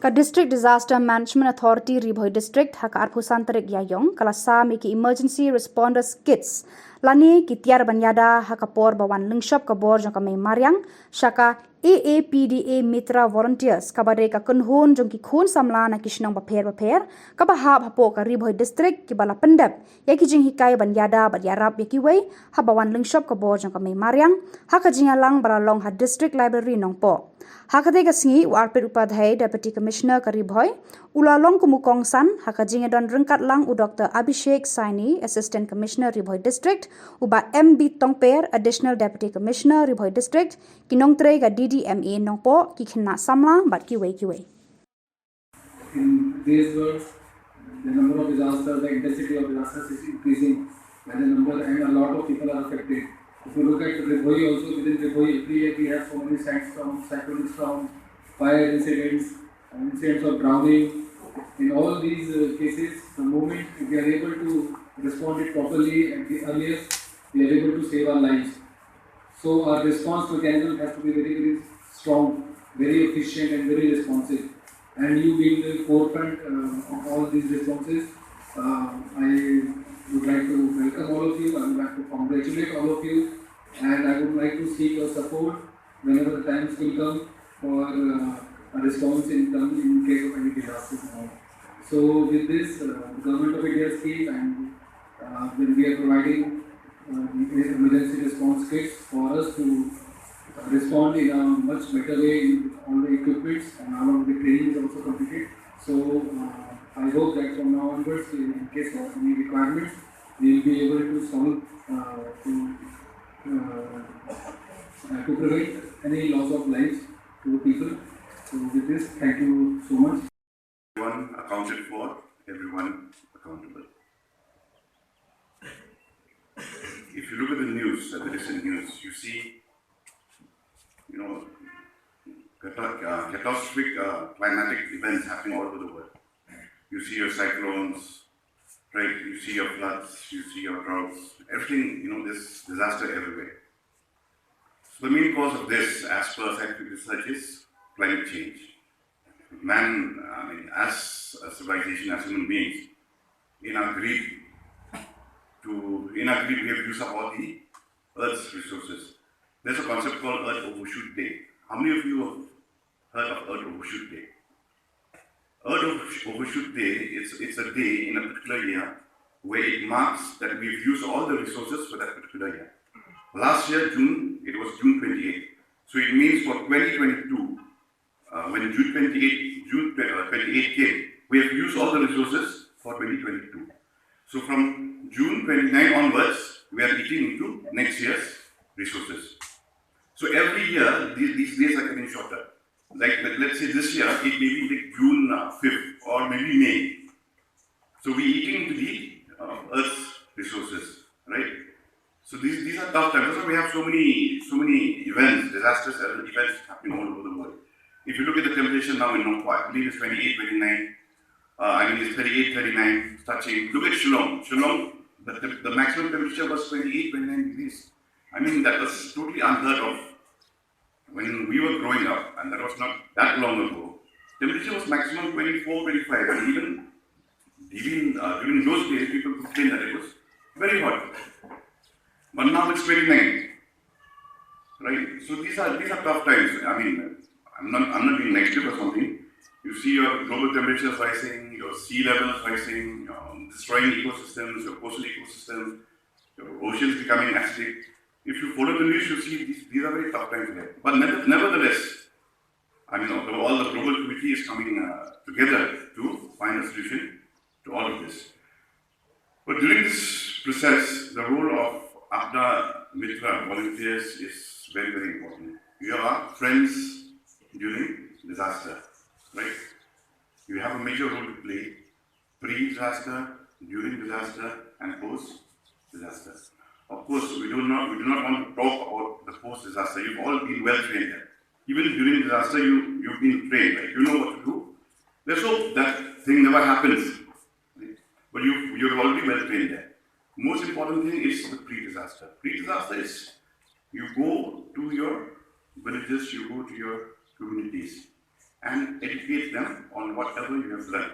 Ka District Disaster Management Authority Ribhoi District haka arpusan terik yayong kalasa miki emergency responders kits lani kitiar banyada haka por bawan lingshop ka bor jong ka mai mariang shaka AAPDA Mitra Volunteers kabare ka kunhun jong ki khun samla na kishnang baper ka bahab hapo ka Ribhoi District ki bala pendap yaki jing hikai banyada Jingiarap yaki wei habawan lingshop ka bor jong ka mai mariang haka jingalang baralong ha District Library nongpo hakate ka singi warpet upadhyay Deputy Commissioner ka Ribhoi ulalong kumukong san haka jingedon rengkat lang u Dr. Abhishek Saini Assistant Commissioner Ribhoi District uba MB Tongper Additional Deputy Commissioner Ribhoi District kinong Trei ka DDMA nongpo ki khina samla bat ki wei In today's world, the number of disasters, the intensity of disasters is increasing, and the number and a lot of people are affected. If you look at Ribhoi also, within Ribhoi, every year we have so many sandstorms, cyclonic storms, fire incidents, incidents of drowning. In all these cases, the moment we are able to respond it properly at the earliest, we are able to save our lives. So our response mechanism has to be very, very strong, very efficient and very responsive. And you being the forefront of all these responses, I would like to welcome all of you, I would like to congratulate all of you, and I would like to seek your support whenever the times will come for a response in case of any disasters. So with this, the Government of India scheme, and when we are providing emergency response kits for us to respond in a much better way with all the equipments, and all of the training is also completed. So I hope that from now onwards, in case of any requirements, we will be able to solve to prevent any loss of lives to the people. So with this, thank you so much. Everyone accounted for, everyone accountable. If you look at the news, the recent news, you see, catastrophic climatic events happening all over the world. You see your cyclones, right? You see your floods, you see your droughts, everything, there's disaster everywhere. So the main cause of this, as per scientific research, is climate change. Man, as a civilization, as human beings, in our greed, we have used up all the Earth's resources. There's a concept called Earth Overshoot Day. How many of you have heard of Earth Overshoot Day? Earth Overshoot Day, it's a day in a particular year where it marks that we've used all the resources for that particular year. Last year, June, it was June 28th. So it means for 2022, when June 28 came, we have used all the resources for 2022. So from June 29 onwards, we are eating into next year's resources. So every year, these days are getting shorter. Like let's say this year, it may be like June 5th or maybe May. So we're eating into the Earth's resources, right? So these are tough times. That's why we have so many events, disastrous events happening all over the world. If you look at the temperature now in Nongpa, I believe it's 28, 29. It's 38, 39, touching. Look at Shillong. Shillong, the maximum temperature was 28, 29 degrees. That was totally unheard of when we were growing up, and that was not that long ago. Temperature was maximum 24, 25, and even during those days, people complained that it was very hot. But now it's 29, right? So these are tough times. I'm not being negative or something. You see your global temperatures rising, your sea levels rising, destroying ecosystems, your coastal ecosystems, your oceans becoming acidic. If you follow the news, you see these are very tough times there. But nevertheless, all the global community is coming together to find a solution to all of this. But during this process, the role of Aada Mitra volunteers is very, very important. You are friends during disaster, right? You have a major role to play pre-disaster, during disaster, and post-disaster. Of course, we do not want to talk about the post-disaster. You've all been well trained there. Even during disaster, you've been trained, right? You know what to do. Let's hope that thing never happens, right? But you're already well trained there. Most important thing is the pre-disaster. Pre-disaster is you go to your villages, you go to your communities, and educate them on whatever you have learned.